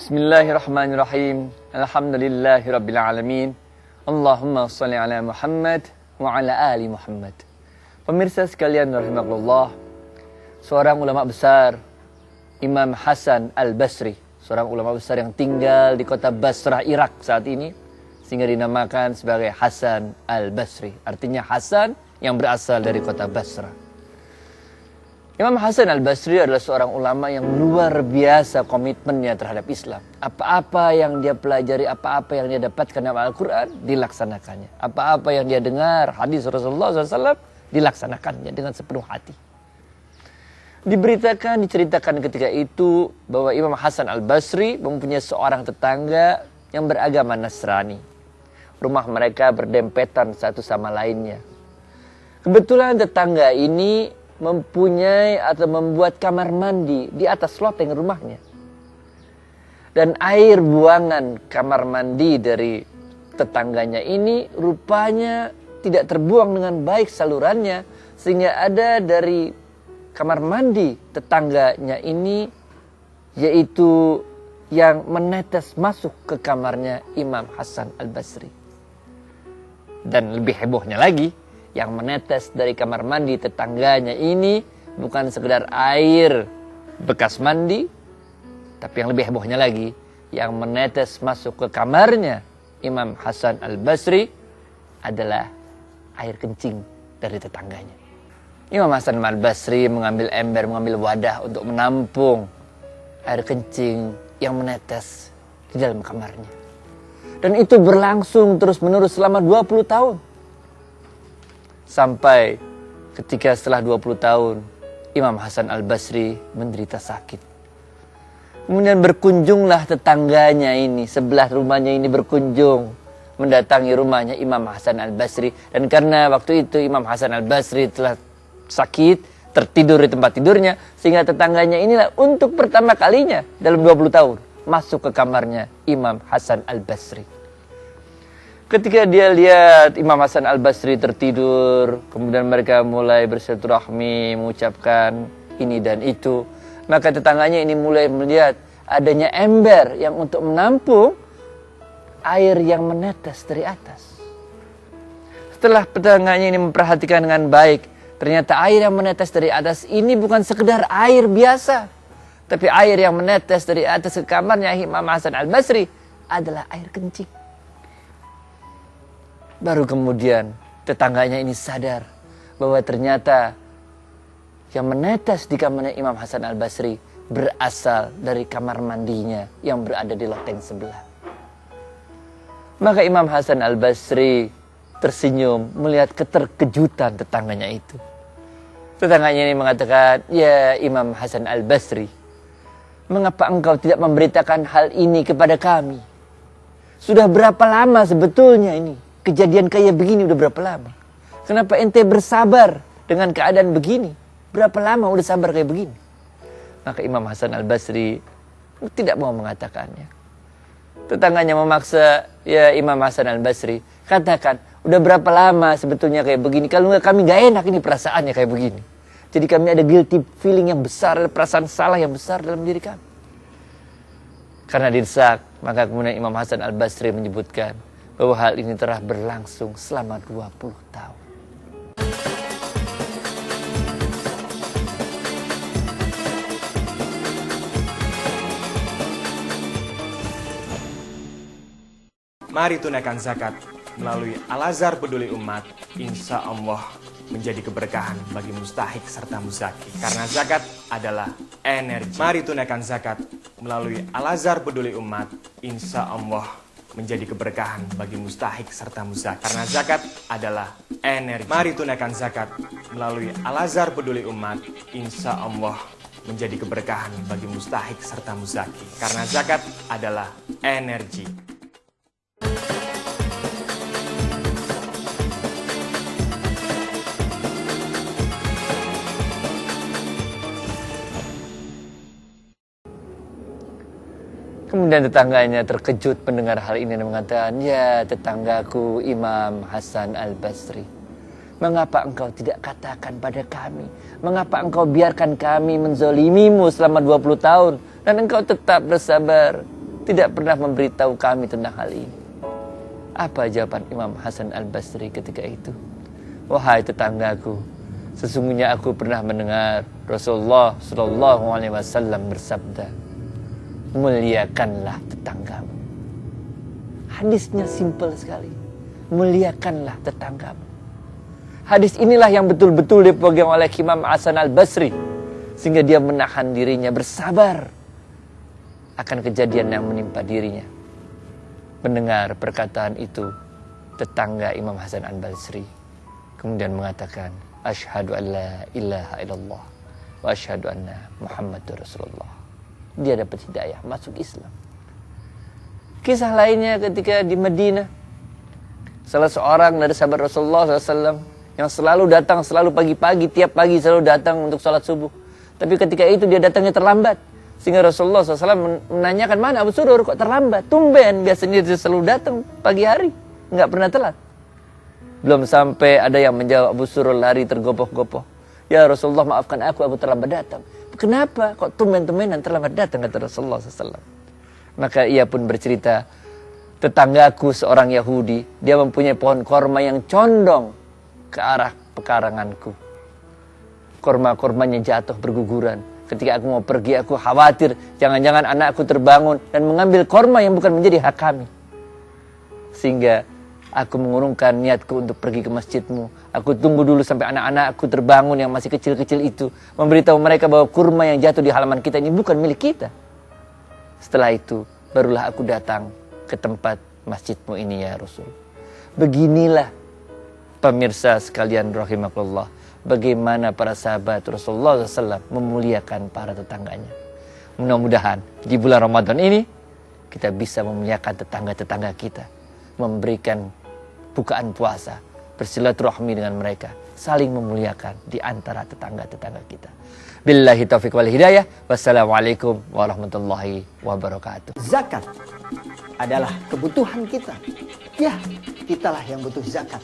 Bismillahirrahmanirrahim. Alhamdulillahirabbil alamin. Allahumma shalli ala Muhammad wa ala ali Muhammad. Pemirsa sekalian rahimakumullah, seorang ulama besar, Imam Hasan Al-Basri, seorang ulama besar yang tinggal di kota Basrah, Irak saat ini, sehingga dinamakan sebagai Hasan Al-Basri. Artinya Hasan yang berasal dari kota Basrah. Imam Hasan Al-Basri adalah seorang ulama yang luar biasa komitmennya terhadap Islam. Apa-apa yang dia pelajari, apa-apa yang dia dapatkan dalam Al-Quran, dilaksanakannya. Apa-apa yang dia dengar, hadis Rasulullah SAW, dilaksanakannya dengan sepenuh hati. Diceritakan ketika itu bahwa Imam Hasan Al-Basri mempunyai seorang tetangga yang beragama Nasrani. Rumah mereka berdempetan satu sama lainnya. Kebetulan tetangga ini mempunyai atau membuat kamar mandi di atas loteng rumahnya. Dan air buangan kamar mandi dari tetangganya ini rupanya tidak terbuang dengan baik salurannya, sehingga ada dari kamar mandi tetangganya ini, yaitu yang menetes masuk ke kamarnya Imam Hasan Al-Basri. Dan lebih hebohnya lagi, yang menetes dari kamar mandi tetangganya ini bukan sekedar air bekas mandi, tapi yang lebih hebohnya lagi, yang menetes masuk ke kamarnya Imam Hasan Al-Basri adalah air kencing dari tetangganya. Imam Hasan Al-Basri mengambil ember, mengambil wadah untuk menampung air kencing yang menetes di dalam kamarnya. Dan itu berlangsung terus-menerus selama 20 tahun. Sampai ketika setelah 20 tahun, Imam Hasan Al-Basri menderita sakit. Kemudian berkunjunglah tetangganya ini, sebelah rumahnya ini berkunjung, mendatangi rumahnya Imam Hasan Al-Basri. Dan karena waktu itu Imam Hasan Al-Basri telah sakit, tertidur di tempat tidurnya, sehingga tetangganya inilah untuk pertama kalinya dalam 20 tahun masuk ke kamarnya Imam Hasan Al-Basri. Ketika dia lihat Imam Hasan Al-Basri tertidur, kemudian mereka mulai bersilaturahmi, mengucapkan ini dan itu, maka tetangganya ini mulai melihat adanya ember yang untuk menampung air yang menetes dari atas. Setelah tetangganya ini memperhatikan dengan baik, ternyata air yang menetes dari atas ini bukan sekedar air biasa, tapi air yang menetes dari atas ke kamarnya Imam Hasan Al-Basri adalah air kencing. Baru kemudian tetangganya ini sadar bahwa ternyata yang menetes di kamarnya Imam Hasan Al-Basri berasal dari kamar mandinya yang berada di loteng sebelah. Maka Imam Hasan Al-Basri tersenyum melihat keterkejutan tetangganya itu. Tetangganya ini mengatakan, "Ya Imam Hasan Al-Basri, mengapa engkau tidak memberitakan hal ini kepada kami? Sudah berapa lama sebetulnya ini? Kejadian kayak begini udah berapa lama? Kenapa ente bersabar dengan keadaan begini? Berapa lama udah sabar kayak begini?" Maka Imam Hasan Al-Basri tidak mau mengatakannya. Tetangganya memaksa, "Ya Imam Hasan Al-Basri, katakan, udah berapa lama sebetulnya kayak begini? Kalau enggak kami gak enak ini perasaannya kayak begini. Jadi kami ada guilty feeling yang besar, ada perasaan salah yang besar dalam diri kami." Karena didesak, maka kemudian Imam Hasan Al-Basri menyebutkan bahwa hal ini telah berlangsung selama 20 tahun. Mari tunaikan zakat melalui Al-Azhar Peduli Umat, insya Allah menjadi keberkahan bagi mustahik serta muzaki. Karena zakat adalah energi. Mari tunaikan zakat melalui Al-Azhar Peduli Umat, insya Allah menjadi keberkahan bagi mustahik serta muzaki. Karena zakat adalah energi. Mari tunaikan zakat melalui Al-Azhar Peduli Umat, insya Allah menjadi keberkahan bagi mustahik serta muzaki. Karena zakat adalah energi. Kemudian tetangganya terkejut mendengar hal ini dan mengatakan, "Ya tetanggaku Imam Hasan Al-Basri, mengapa engkau tidak katakan pada kami? Mengapa engkau biarkan kami menzolimimu selama 20 tahun dan engkau tetap bersabar tidak pernah memberitahu kami tentang hal ini. Apa jawaban Imam Hasan Al-Basri ketika itu? Wahai tetanggaku, sesungguhnya aku pernah mendengar Rasulullah Shallallahu Alaihi Wasallam bersabda, muliakanlah tetanggamu. Hadisnya simpel sekali. Muliakanlah tetanggamu. Hadis inilah yang betul-betul dipegang oleh Imam Hasan Al-Basri, sehingga dia menahan dirinya, bersabar akan kejadian yang menimpa dirinya. Mendengar perkataan itu, tetangga Imam Hasan Al-Basri kemudian mengatakan, asyhadu an la ilaha illallah wa asyhadu anna Muhammadur Rasulullah. Dia dapat hidayah, masuk Islam. Kisah lainnya ketika di Madinah, salah seorang dari sahabat Rasulullah SAW yang selalu datang, selalu pagi-pagi, tiap pagi selalu datang untuk sholat subuh. Tapi ketika itu dia datangnya terlambat, sehingga Rasulullah SAW menanyakan, mana Abu Surur kok terlambat? Tumben, biasanya dia selalu datang pagi hari, nggak pernah telat. Belum sampai ada yang menjawab, Abu Surur lari tergopoh-gopoh. Ya Rasulullah, maafkan aku terlambat datang. Kenapa? Kok tumben-tumbenan terlambat datang, kata Rasulullah SAW. Maka ia pun bercerita, tetanggaku seorang Yahudi, dia mempunyai pohon korma yang condong ke arah pekaranganku. Korma-kormanya jatuh berguguran. Ketika aku mau pergi, aku khawatir jangan-jangan anakku terbangun dan mengambil korma yang bukan menjadi hak kami. Sehingga aku mengurungkan niatku untuk pergi ke masjidmu. Aku tunggu dulu sampai anak-anakku terbangun yang masih kecil-kecil itu, memberitahu mereka bahwa kurma yang jatuh di halaman kita ini bukan milik kita. Setelah itu, barulah aku datang ke tempat masjidmu ini ya Rasul. Beginilah pemirsa sekalian rahimakumullah, bagaimana para sahabat Rasulullah SAW memuliakan para tetangganya. Mudah-mudahan di bulan Ramadan ini kita bisa memuliakan tetangga-tetangga kita, memberikan bukaan puasa, bersilaturahmi dengan mereka, saling memuliakan di antara tetangga-tetangga kita. Billahi taufiq wal hidayah. Wassalamualaikum warahmatullahi wabarakatuh. Zakat adalah kebutuhan kita. Ya, kitalah yang butuh zakat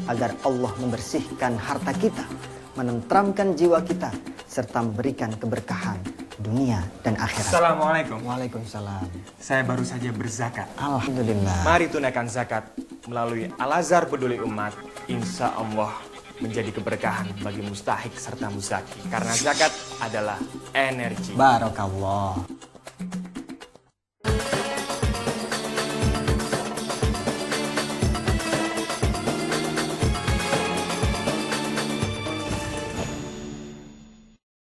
agar Allah membersihkan harta kita, menenteramkan jiwa kita, serta memberikan keberkahan dunia dan akhirat. Assalamualaikum. Waalaikumsalam. Saya baru saja berzakat. Alhamdulillah. Mari tunaikan zakat melalui Al-Azhar Peduli Umat. Insya Allah menjadi keberkahan bagi mustahik serta muzaki. Karena zakat adalah energi. Barakallah.